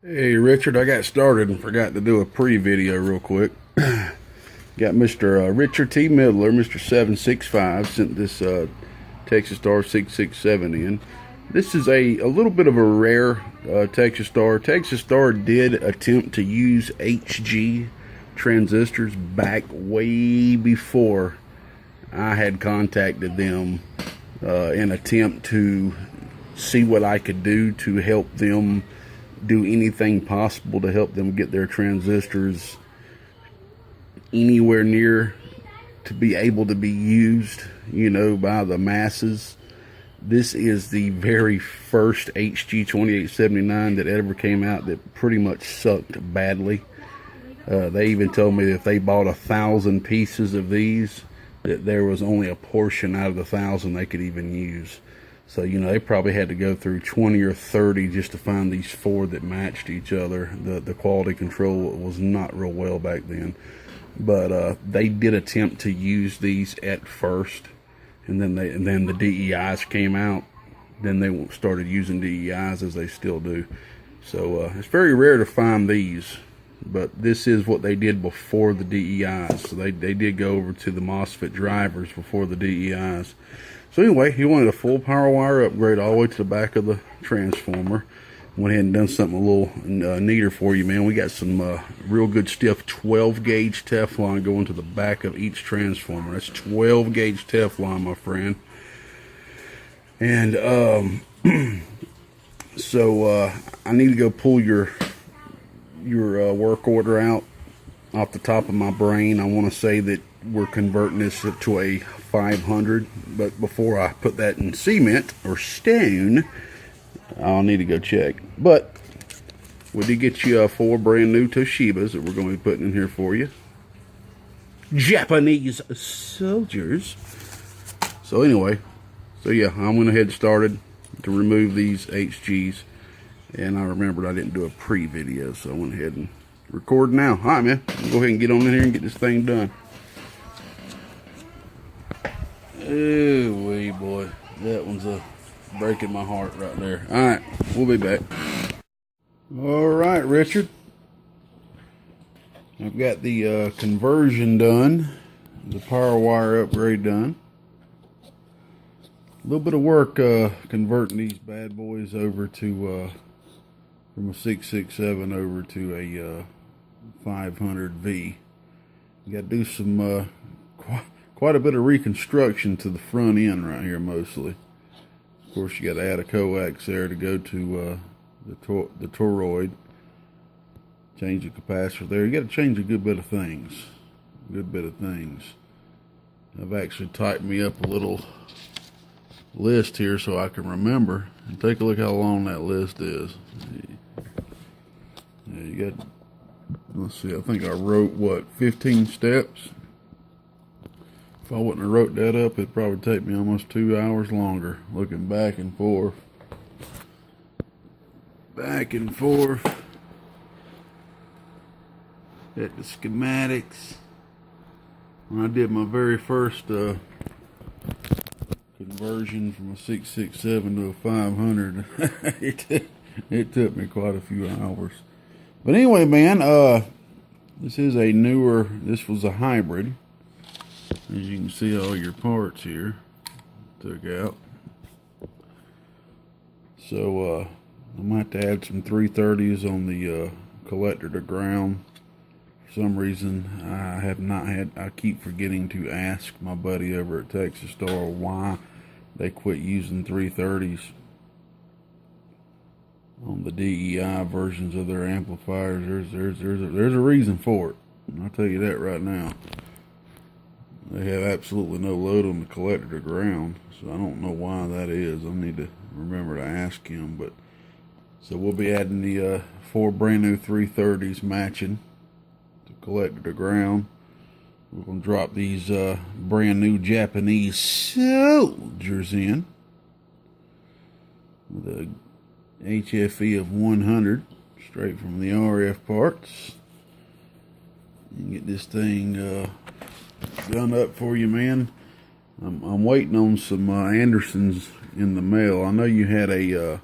Hey Richard, I got started and forgot to do a pre-video real quick. Got Mr. Richard T. Midler, Mr. 765, sent this Texas Star 667 in. This is a little bit of a rare Texas Star. Texas Star did attempt to use HG transistors back way before I had contacted them in attempt to see what I could do to help them do anything possible to help them get their transistors anywhere near to be able to be used, by the masses. This is the very first HG 2879 that ever came out that pretty much sucked badly. They even told me that if they bought 1,000 pieces of these, that there was only a portion out of the 1,000 they could even use. So, they probably had to go through 20 or 30 just to find these four that matched each other. The quality control was not real well back then. But they did attempt to use these at first. And then the DEIs came out. Then they started using DEIs, as they still do. So it's very rare to find these. But this is what they did before the DEIs. So they did go over to the MOSFET drivers before the DEIs. So anyway, he wanted a full power wire upgrade all the way to the back of the transformer. Went ahead and done something a little neater for you, man. We got some real good stiff 12 gauge Teflon going to the back of each transformer. That's 12 gauge Teflon, my friend. And so I need to go pull your work order out off the top of my brain. I want to say that we're converting this to a 500, but before I put that in cement or stone, I'll need to go check. But we did get you 4 brand new Toshibas that we're going to be putting in here for you. Japanese soldiers. So anyway, yeah, I went ahead and started to remove these HGs, and I remembered I didn't do a pre-video, so I went ahead and record now. All right, man, go ahead and get on in here and get this thing done. Oh, wee boy, that one's breaking my heart right there. All right, we'll be back. All right, Richard, I've got the conversion done, the power wire upgrade done. A little bit of work converting these bad boys over to from a 667 over to a 500V. You got to do some quite a bit of reconstruction to the front end right here, mostly. Of course, you got to add a coax there to go to the toroid. Change the capacitor there. You got to change a good bit of things. I've actually typed me up a little list here so I can remember. And take a look how long that list is. Yeah, you got, let's see, I think I wrote, 15 steps? If I wouldn't have wrote that up, it'd probably take me almost 2 hours longer, looking back and forth. At the schematics. When I did my very first conversion from a 667 to a 500, it took me quite a few hours. But anyway, man, this is a newer, this was a hybrid. As you can see, all your parts here took out. So I might have to add some 330s on the collector to ground. For some reason, I keep forgetting to ask my buddy over at Texas Star why they quit using 330s on the DEI versions of their amplifiers. There's a reason for it. I'll tell you that right now. They have absolutely no load on the collector to ground, so I don't know why that is. I need to remember to ask him. But so we'll be adding the 4 brand new 330s matching the collector to ground. We're going to drop these brand new Japanese soldiers in with a HFE of 100 straight from the RF parts. And get this thing done up for you, man. I'm waiting on some Andersons in the mail. I know you had a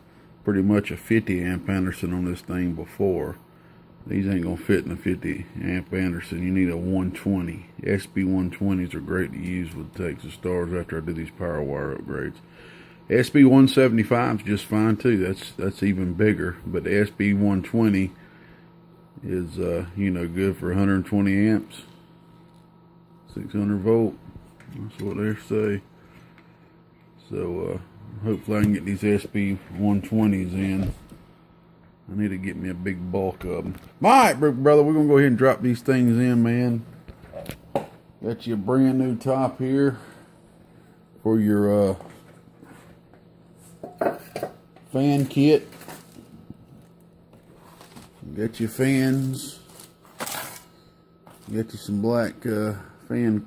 pretty much a 50 amp Anderson on this thing before. These ain't gonna fit in a 50 amp Anderson. You need a 120. SB 120s are great to use with Texas Stars after I do these power wire upgrades. SB 175 is just fine too. That's even bigger, but the SB 120 is you know, good for 120 amps, 600 volt. That's what they say. So hopefully I can get these SB 120s in. I need to get me a big bulk of them. Alright, brother, we're going to go ahead and drop these things in, man. Got you a brand new top here for your fan kit. Got your fans. Got you some black fan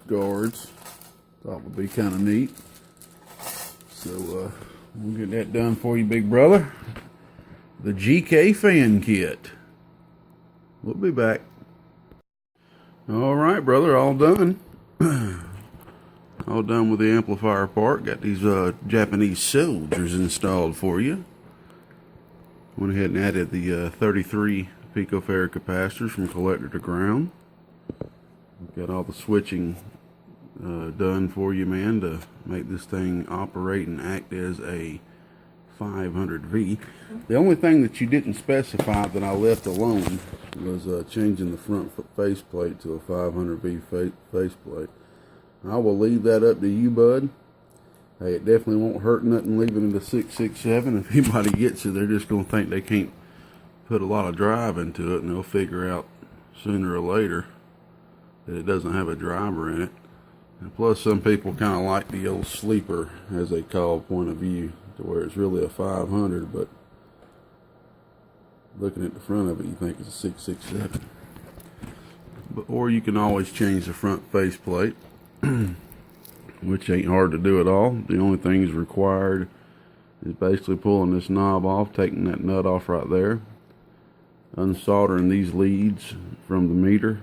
guards. Thought would be kind of neat. So we'll get that done for you, big brother. The GK fan kit. We'll be back. All right, brother, all done. All done with the amplifier part. Got these Japanese soldiers installed for you. Went ahead and added the 33 picofarad capacitors from collector to ground. Got all the switching done for you, man, to make this thing operate and act as a 500V. The only thing that you didn't specify that I left alone was changing the front faceplate to a 500V faceplate. I will leave that up to you, bud. Hey, it definitely won't hurt nothing leaving it a 667. If anybody gets it, they're just going to think they can't put a lot of drive into it, and they'll figure out sooner or later that it doesn't have a driver in it. And plus, some people kind of like the old sleeper, as they call, point of view, to where it's really a 500, but looking at the front of it, you think it's a 667. Or you can always change the front faceplate, which ain't hard to do at all. The only thing is required is basically pulling this knob off, taking that nut off right there, unsoldering these leads from the meter,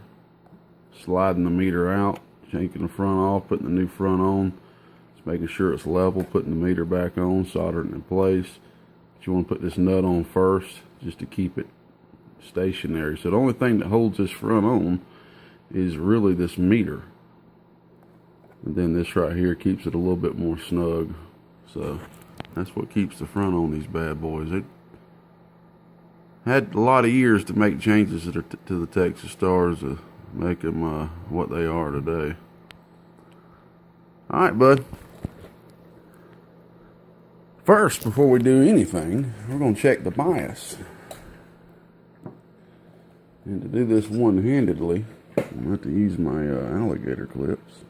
sliding the meter out, taking the front off, putting the new front on, just making sure it's level, putting the meter back on, soldering it in place. But you want to put this nut on first just to keep it stationary. So the only thing that holds this front on is really this meter. And then this right here keeps it a little bit more snug. So that's what keeps the front on these bad boys. It had a lot of years to make changes to the Texas Stars to make them what they are today. Alright, bud. First, before we do anything, we're going to check the bias. And to do this one-handedly, I'm going to have to use my alligator clips.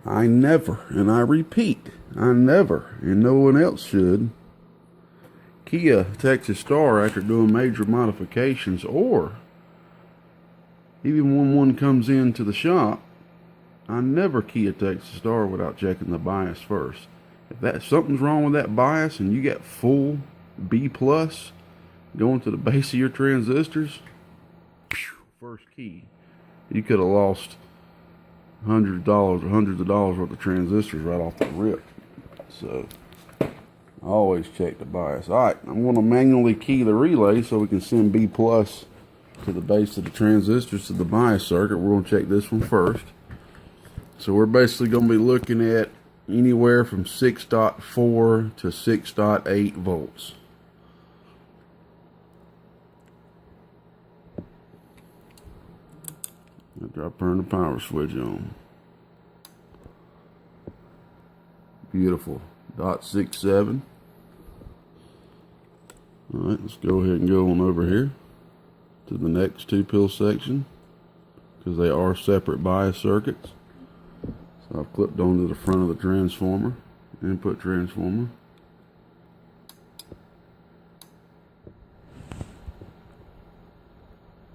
I never, and I repeat, I never, and no one else should, key a Texas Star after doing major modifications, or even when one comes into the shop, I never key a Texas Star without checking the bias first. If something's wrong with that bias and you got full B plus going to the base of your transistors, first key, you could have lost hundreds of dollars worth of transistors right off the rip. So I always check the bias. Alright, I'm going to manually key the relay so we can send B plus to the base of the transistors to the bias circuit. We're going to check this one first. So we're basically going to be looking at anywhere from 6.4 to 6.8 volts. After I turn the power switch on. Beautiful. .67. Alright, let's go ahead and go on over here to the next 2-pill section, because they are separate bias circuits. So I've clipped onto the front of the transformer, input transformer.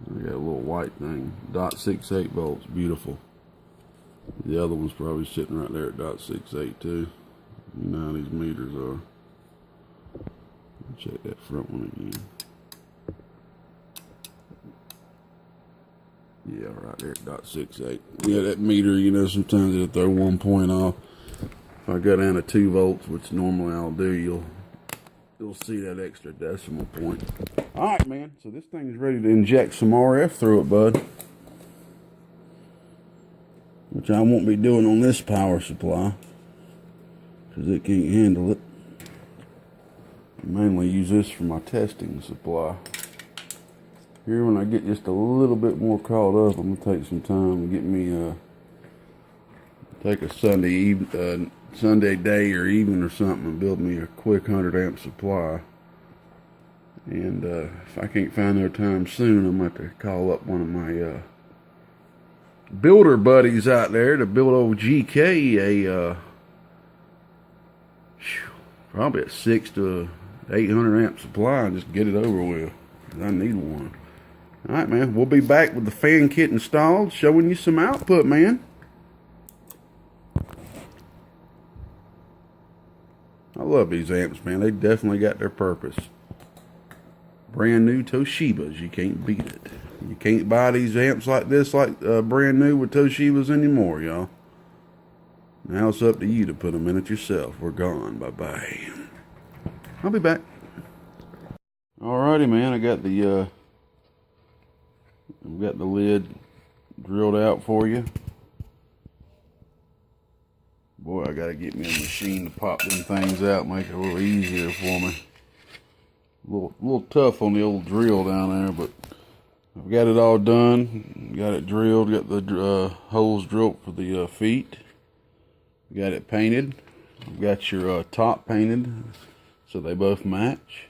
I got a little white thing, .68 volts, beautiful. The other one's probably sitting right there at .68 too. You know how these meters are. Check that front one again. Yeah, right there, .68. Yeah, that meter, you know, sometimes it'll throw 1 point off. If I go down to 2 volts, which normally I'll do, you'll see that extra decimal point. All right, man. So this thing's ready to inject some RF through it, bud. Which I won't be doing on this power supply, because it can't handle it. I mainly use this for my testing supply. Here, when I get just a little bit more caught up, I'm gonna take some time and get me take a Sunday day or evening or something and build me a quick 100 amp supply. And if I can't find no time soon, I'm gonna have to call up one of my builder buddies out there to build old GK probably a 600 to 800 amp supply and just get it over with. I need one. Alright, man, we'll be back with the fan kit installed, showing you some output, man. I love these amps, man. They definitely got their purpose. Brand new Toshibas, you can't beat it. You can't buy these amps like this, like brand new with Toshibas anymore, y'all. Now it's up to you to put them in it yourself. We're gone. Bye-bye. I'll be back. Alrighty, man. I got the lid drilled out for you. Boy, I gotta get me a machine to pop them things out, make it a little easier for me. A little tough on the old drill down there, but I've got it all done. Got it drilled. Got the holes drilled for the feet. Got it painted. I've got your top painted, so they both match.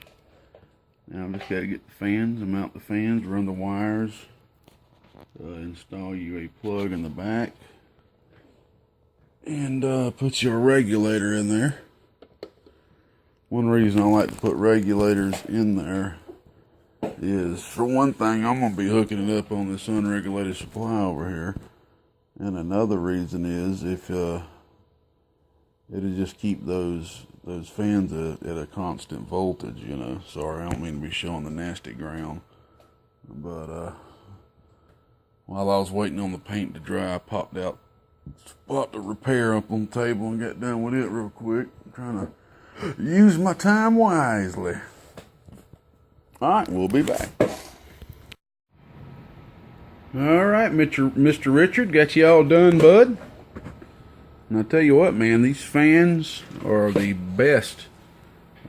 Now I've just got to get the fans, mount the fans, run the wires, install you a plug in the back, and put your regulator in there. One reason I like to put regulators in there is, for one thing, I'm going to be hooking it up on this unregulated supply over here. And another reason is if it'll just keep those fans at a constant voltage, you know. Sorry, I don't mean to be showing the nasty ground. But while I was waiting on the paint to dry, I popped the repair up on the table and got done with it real quick. I'm trying to use my time wisely. Alright, we'll be back. Alright, Mr. Richard, got you all done, bud? And I tell you what, man, these fans are the best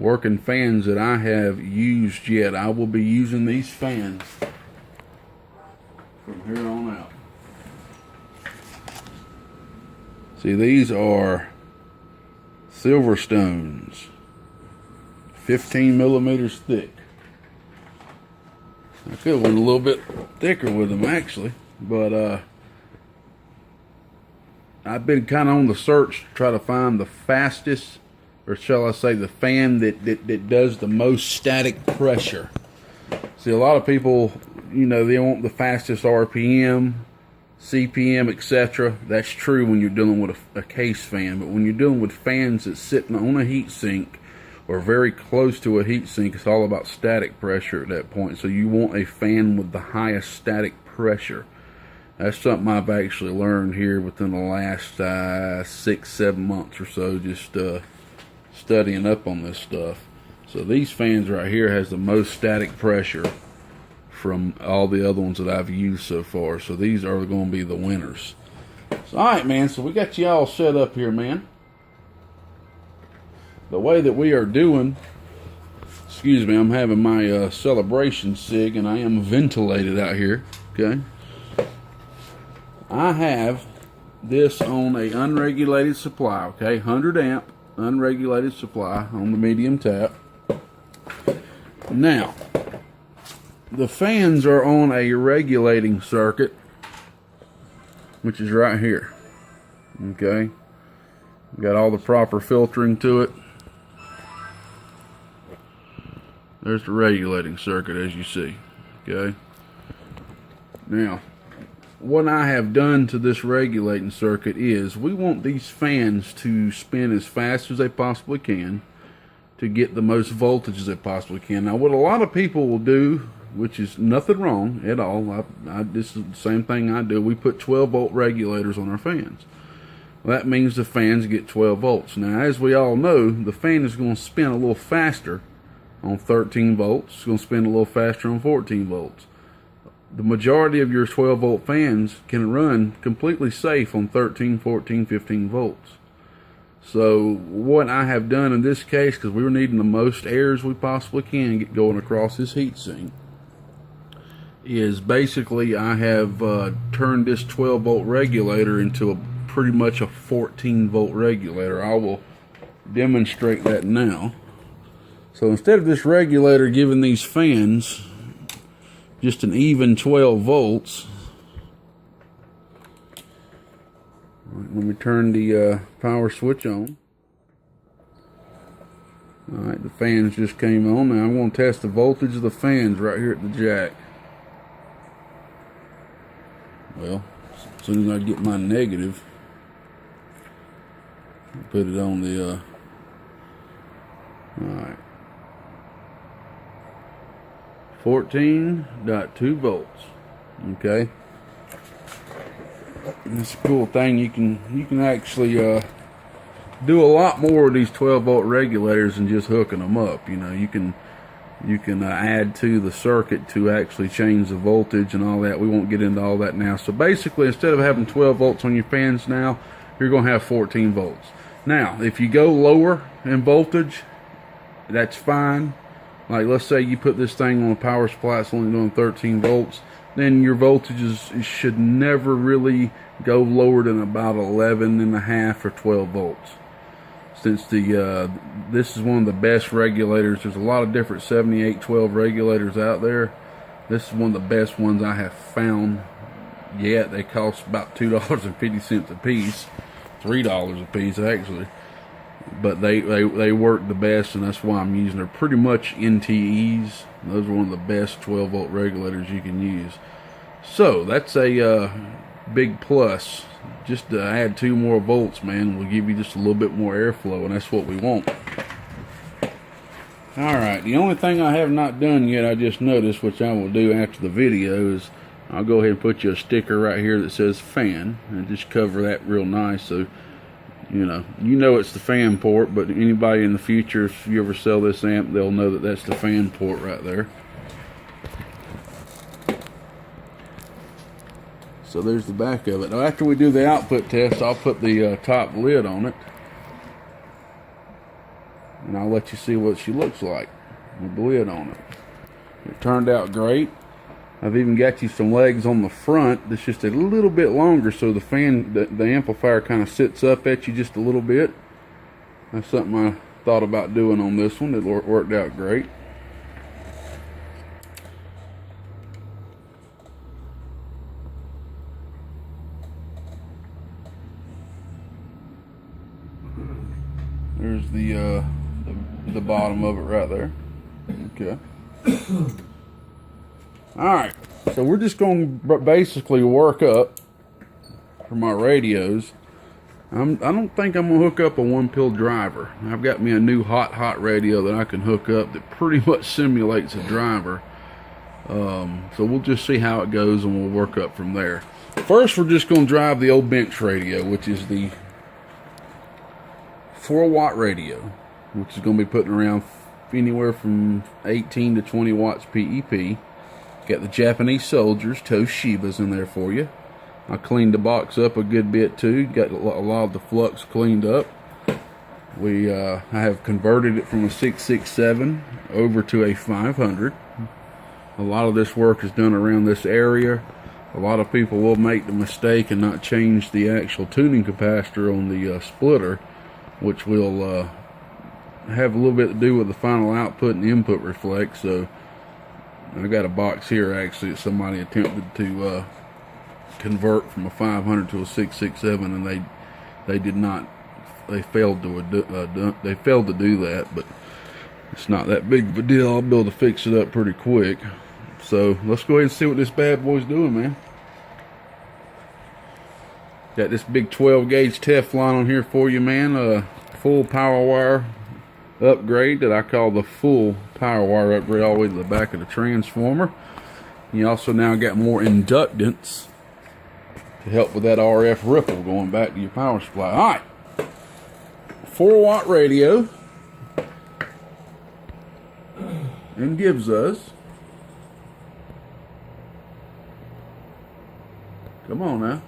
working fans that I have used yet. I will be using these fans from here on out. See, these are Silverstones, 15 millimeters thick. I could have went a little bit thicker with them, actually, but I've been kind of on the search to try to find the fastest, or shall I say, the fan that does the most static pressure. See, a lot of people, you know, they want the fastest RPM, CPM, etc. That's true when you're dealing with a case fan, but when you're dealing with fans that's sitting on a heat sink or very close to a heat sink, it's all about static pressure at that point. So you want a fan with the highest static pressure. That's something I've actually learned here within the last 6-7 months or so, just studying up on this stuff. So these fans right here has the most static pressure from all the other ones that I've used so far. So these are going to be the winners. So, alright, man, so we got you all set up here, man. The way that we are doing, excuse me, I'm having my celebration cig, and I am ventilated out here, okay? I have this on a unregulated supply, okay? 100 amp unregulated supply on the medium tap. Now, the fans are on a regulating circuit, which is right here, okay? Got all the proper filtering to it. There's the regulating circuit, as you see, okay? Now, what I have done to this regulating circuit is we want these fans to spin as fast as they possibly can to get the most voltage as they possibly can. Now, what a lot of people will do which is nothing wrong at all. This is the same thing I do. We put 12-volt regulators on our fans. Well, that means the fans get 12 volts. Now, as we all know, the fan is going to spin a little faster on 13 volts. It's going to spin a little faster on 14 volts. The majority of your 12-volt fans can run completely safe on 13, 14, 15 volts. So what I have done in this case, because we were needing the most airs we possibly can get going across this heatsink, is basically I have turned this 12-volt regulator into pretty much a 14-volt regulator. I will demonstrate that now. So instead of this regulator giving these fans just an even 12 volts, let me turn the power switch on. Alright, the fans just came on. Now I'm going to test the voltage of the fans right here at the jack. Well, as soon as I get my negative, put it on the alright, 14.2 volts. Okay, and it's a cool thing. You can actually do a lot more with these 12-volt regulators than just hooking them up. You know, you can add to the circuit to actually change the voltage and all that. We won't get into all that now. So basically, instead of having 12 volts on your fans now, you're going to have 14 volts. Now, if you go lower in voltage, that's fine. Like, let's say you put this thing on a power supply, it's only doing 13 volts, then your voltages should never really go lower than about 11.5 or 12 volts. Since this is one of the best regulators. There's a lot of different 7812 regulators out there. This is one of the best ones I have found yet. They cost about $2.50 a piece, $3 a piece actually. But they work the best, and that's why I'm using. They're pretty much NTEs. Those are one of the best 12-volt regulators you can use. So that's a big plus. Just to add 2 more volts, man, will give you just a little bit more airflow, and that's what we want. Alright, the only thing I have not done yet, I just noticed, which I will do after the video, is I'll go ahead and put you a sticker right here that says fan, and just cover that real nice, so you know it's the fan port. But anybody in the future, if you ever sell this amp, they'll know that that's the fan port right there. So there's the back of it. Now, after we do the output test, I'll put the top lid on it, and I'll let you see what she looks like with the lid on it. It turned out great. I've even got you some legs on the front that's just a little bit longer, so the fan, the amplifier kind of sits up at you just a little bit. That's something I thought about doing on this one. It worked out great. There's the bottom of it right there. Okay. Alright, so we're just going to basically work up for my radios. I don't think I'm going to hook up a 1-pill driver. I've got me a new hot radio that I can hook up that pretty much simulates a driver. So we'll just see how it goes, and we'll work up from there. First, we're just going to drive the old bench radio, which is the 4-watt radio, which is going to be putting around anywhere from 18 to 20 watts PEP. Got the Japanese soldiers, Toshibas, in there for you. I cleaned the box up a good bit too. Got a lot of the flux cleaned up. I have converted it from a 667 over to a 500. A lot of this work is done around this area. A lot of people will make the mistake and not change the actual tuning capacitor on the splitter, which will have a little bit to do with the final output and input reflect. So I got a box here actually that somebody attempted to convert from a 500 to a 667, and they did not. They failed to do that, but it's not that big of a deal. I'll be able to fix it up pretty quick. So let's go ahead and see what this bad boy's doing, man. Got this big 12 gauge Teflon on here for you, man. Full power wire upgrade that I call the full power wire upgrade all the way to the back of the transformer. You also now got more inductance to help with that RF ripple going back to your power supply. All right, 4-watt radio, and gives us, come on now,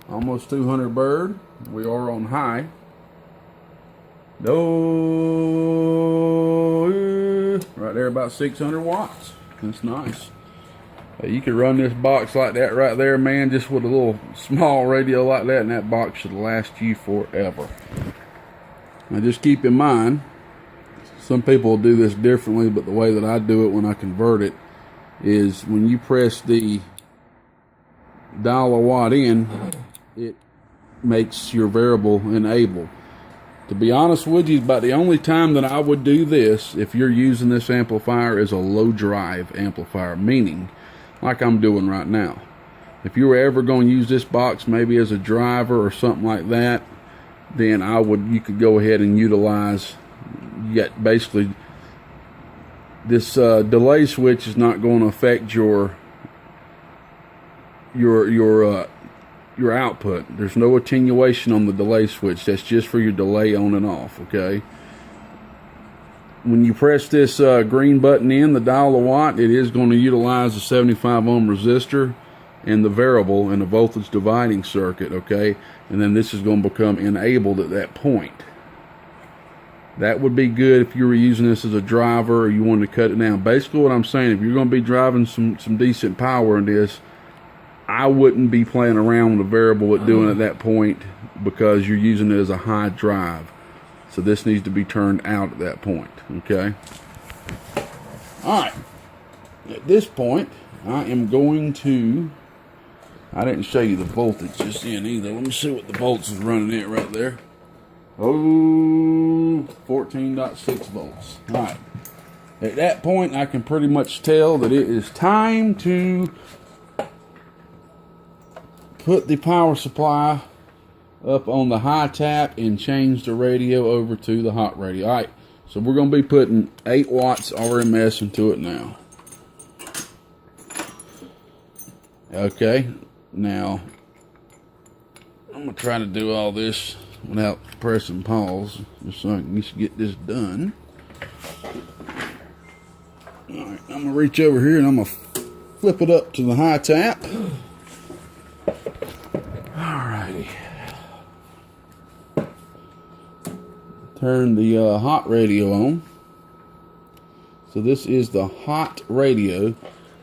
almost 200 bird. We are on high. Right there, about 600 watts. That's nice. You could run this box like that right there, man, just with a little small radio like that, and that box should last you forever. Now just keep in mind, some people will do this differently, but the way that I do it when I convert it is when you press the dial a watt in, it makes your variable enable. To be honest with you, about the only time that I would do this, if you're using this amplifier, is a low drive amplifier, meaning like I'm doing right now. If you were ever going to use this box maybe as a driver or something like that, then you could go ahead and utilize, yet basically this delay switch is not going to affect your output. There's no attenuation on the delay switch. That's just for your delay on and off, okay? When you press this green button in, the dial a watt, it is going to utilize a 75 ohm resistor and the variable and the voltage dividing circuit, okay? And then this is going to become enabled at that point. That would be good if you were using this as a driver or you wanted to cut it down. Basically what I'm saying, if you're going to be driving some decent power in this, I wouldn't be playing around with a variable at doing it at that point, because you're using it as a high drive. So this needs to be turned out at that point, okay? Alright, at this point, I am going to, I didn't show you the voltage just in either. Let me see what the volts is running at right there. 14.6 volts. Alright, at that point, I can pretty much tell that it is time to put the power supply up on the high tap and change the radio over to the hot radio. Alright, so we're going to be putting 8 watts RMS into it now. Okay, now I'm going to try to do all this without pressing pause, just so I can just get this done. Alright, I'm going to reach over here and I'm going to flip it up to the high tap. Alrighty. Turn the hot radio on. So this is the hot radio.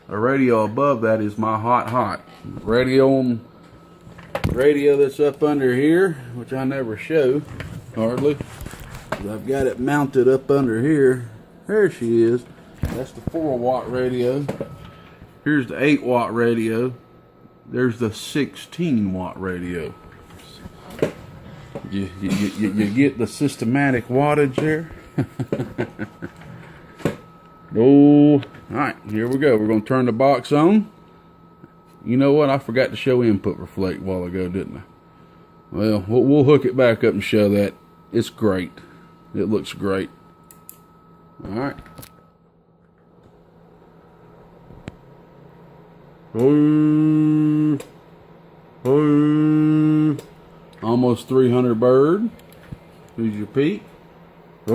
The radio above that is my hot. Radio that's up under here, which I never show hardly. I've got it mounted up under here. There she is. That's the 4-watt radio. Here's the 8-watt radio. There's the 16-watt radio. You get the systematic wattage there. Oh, all right, here we go. We're going to turn the box on. You know what? I forgot to show input reflect a while ago, didn't I? Well, we'll hook it back up and show that. It's great. It looks great. All right. Almost 300 bird. Here's your peak. My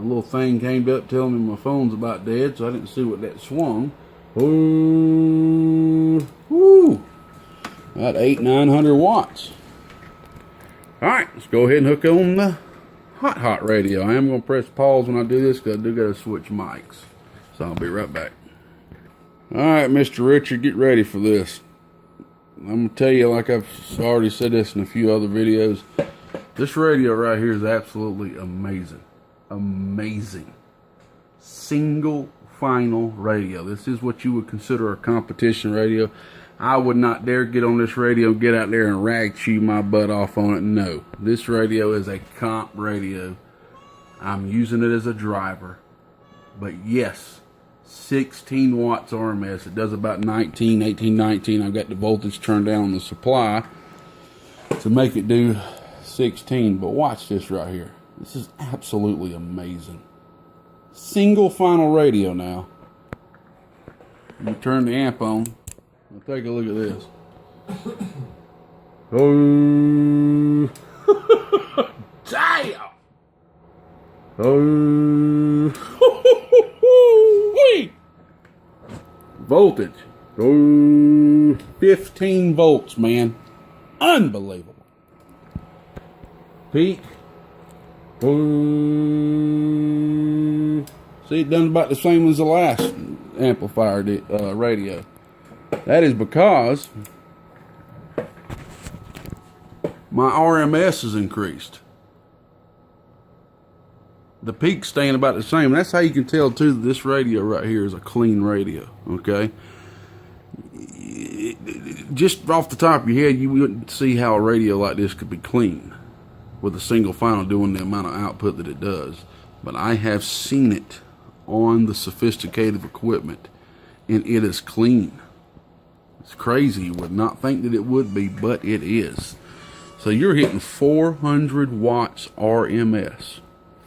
little thing came up telling me my phone's about dead, so I didn't see what that swung. Woo! About 800-900 watts. Alright, let's go ahead and hook on the hot radio. I am going to press pause when I do this, because I do got to switch mics. So I'll be right back. Alright, Mr. Richard, get ready for this. I'm going to tell you, like I've already said this in a few other videos, this radio right here is absolutely amazing. Amazing. Single final radio. This is what you would consider a competition radio. I would not dare get on this radio and get out there and rag chew my butt off on it. No. This radio is a comp radio. I'm using it as a driver. But yes, 16 watts RMS. It does about 19, 18, 19. I've got the voltage turned down on the supply to make it do 16. But watch this right here. This is absolutely amazing. Single final radio now. You turn the amp on. Now take a look at this. Oh, damn! Oh, wait! Voltage. Oh, 15 volts, man. Unbelievable. Peak. Oh, see, it done about the same as the last amplifier radio. That is because my RMS has increased. The peak's staying about the same. That's how you can tell too that this radio right here is a clean radio. Okay, just off the top of your head, you wouldn't see how a radio like this could be clean with a single final doing the amount of output that it does. But I have seen it on the sophisticated equipment, and it is clean. It's crazy. You would not think that it would be, but it is. So you're hitting 400 watts RMS.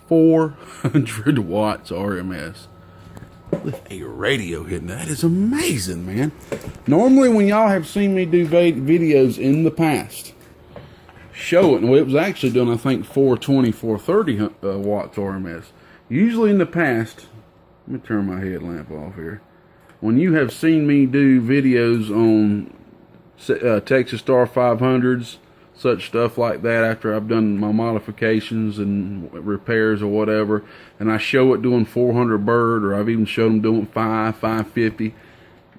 400 watts RMS with a radio hitting. That is amazing, man. Normally when y'all have seen me do videos in the past showing, well, it was actually done, I think, 420, 430 watts RMS. Usually in the past, let me turn my headlamp off here. When you have seen me do videos on Texas Star 500s, such stuff like that, after I've done my modifications and repairs or whatever, and I show it doing 400 bird, or I've even showed them doing 550,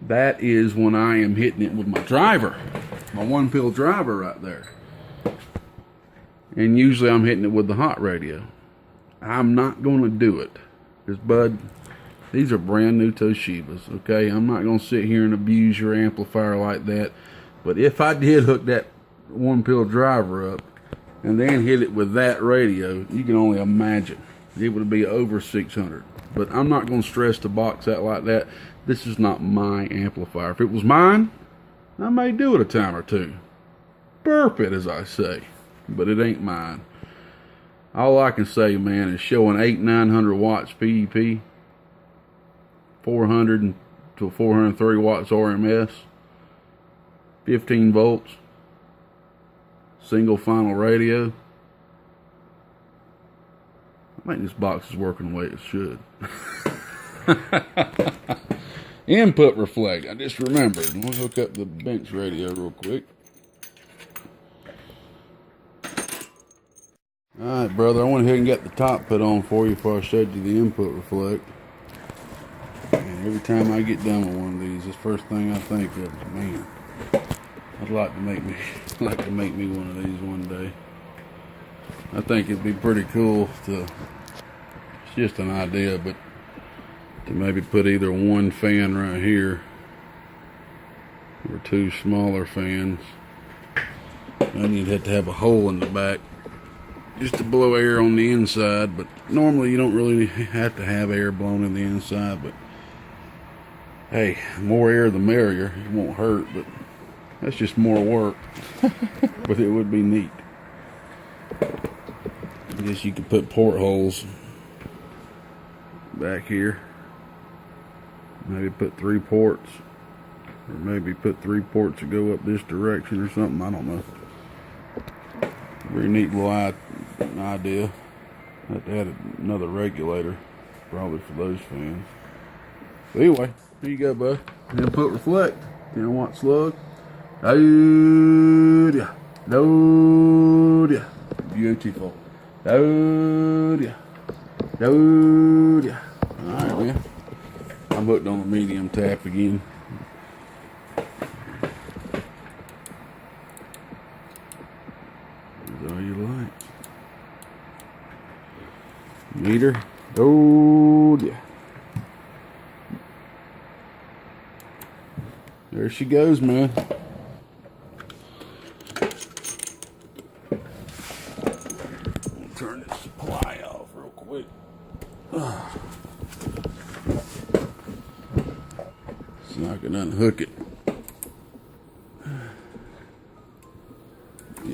that is when I am hitting it with my driver, my one pill driver right there. And usually I'm hitting it with the hot radio. I'm not going to do it, because bud, these are brand new Toshibas, okay? I'm not going to sit here and abuse your amplifier like that. But if I did hook that one pill driver up and then hit it with that radio, you can only imagine. It would be over 600. But I'm not going to stress the box out like that. This is not my amplifier. If it was mine, I may do it a time or two. Burp it, as I say. But it ain't mine. All I can say, man, is showing 900 watts PEP, 400 to 430 watts RMS, 15 volts, single final radio. I think this box is working the way it should. Input reflect. I just remembered. I'm going to hook up the bench radio real quick. Alright, brother, I went ahead and got the top put on for you before I showed you the input reflect. And every time I get done with one of these, this first thing I think of is, man, I'd like to make me one of these one day. I think it'd be pretty cool to, it's just an idea, but to maybe put either one fan right here or two smaller fans. And you'd have to have a hole in the back just to blow air on the inside, but normally you don't really have to have air blown in the inside. But hey, more air the merrier. It won't hurt, but that's just more work. But it would be neat. I guess you could put portholes back here. Maybe put 3 ports, or maybe put 3 ports that go up this direction or something. I don't know. Very neat little idea. Have to add another regulator, probably for those fans. But anyway, here you go, bud. Input reflect. 10 watt slug. Load ya. Load ya. Beautiful. Load ya. Load ya. Alright, man. I'm hooked on the medium tap again. That's all you like. Meter. Oh, yeah. There she goes, man. Turn this supply off real quick.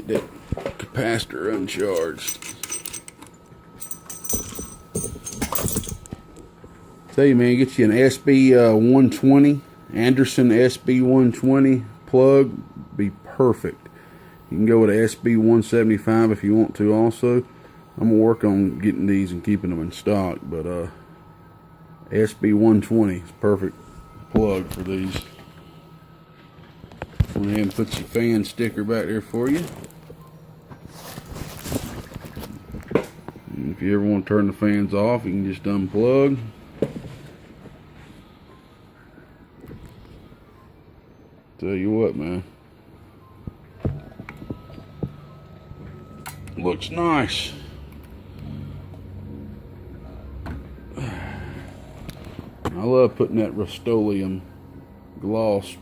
that capacitor uncharged. Tell you, man, get you an SB 120, Anderson SB 120 plug, be perfect. You can go with a SB 175 if you want to also. I'm gonna work on getting these and keeping them in stock, but SB 120 is perfect plug for these. Go ahead and put your fan sticker back there for you. And if you ever want to turn the fans off, you can just unplug. Tell you what, man, looks nice. I love putting that Rust-Oleum gloss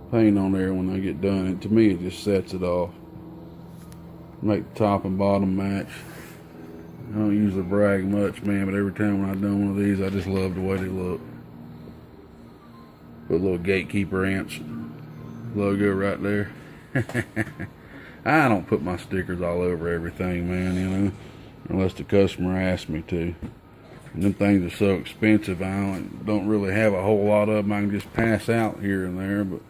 paint on there when I get done. And to me, it just sets it off. Make the top and bottom match. I don't usually brag much, man, but every time when I've done one of these, I just love the way they look. Put a little Gatekeeper Amps logo right there. I don't put my stickers all over everything, man, you know, unless the customer asks me to. And them things are so expensive, I don't really have a whole lot of them. I can just pass out here and there, but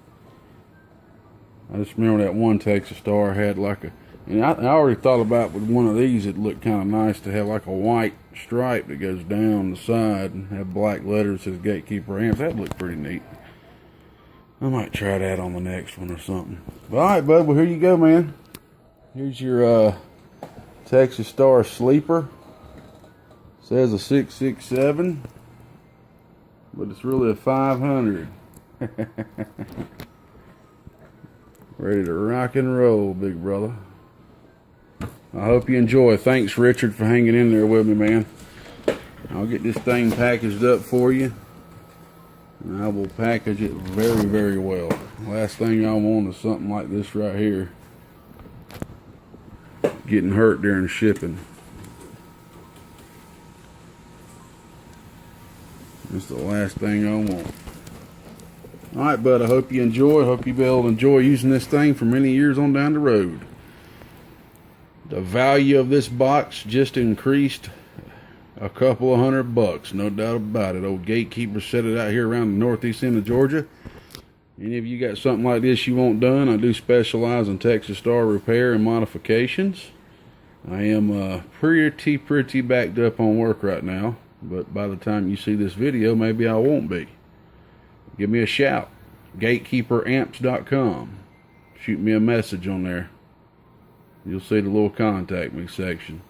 I just remember that one Texas Star had like a, and I already thought about with one of these, it looked kind of nice to have like a white stripe that goes down the side and have black letters that says Gatekeeper Amps. That looked pretty neat. I might try that on the next one or something. But all right, bud, well, here you go, man. Here's your Texas Star sleeper. Says a 667, but it's really a 500. Ready to rock and roll, big brother. I hope you enjoy. Thanks, Richard, for hanging in there with me, man. I'll get this thing packaged up for you, and I will package it very, very well. Last thing I want is something like this right here getting hurt during shipping. That's the last thing I want. Alright, bud, I hope you enjoy. I hope you'll be able to enjoy using this thing for many years on down the road. The value of this box just increased a couple of $100, no doubt about it. Old Gatekeeper set it out here around the northeast end of Georgia. Any of you got something like this you want done, I do specialize in Texas Star repair and modifications. I am pretty backed up on work right now, but by the time you see this video, maybe I won't be. Give me a shout. GatekeeperAmps.com. Shoot me a message on there. You'll see the little contact me section.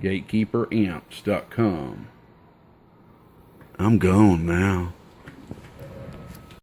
GatekeeperAmps.com. I'm gone now.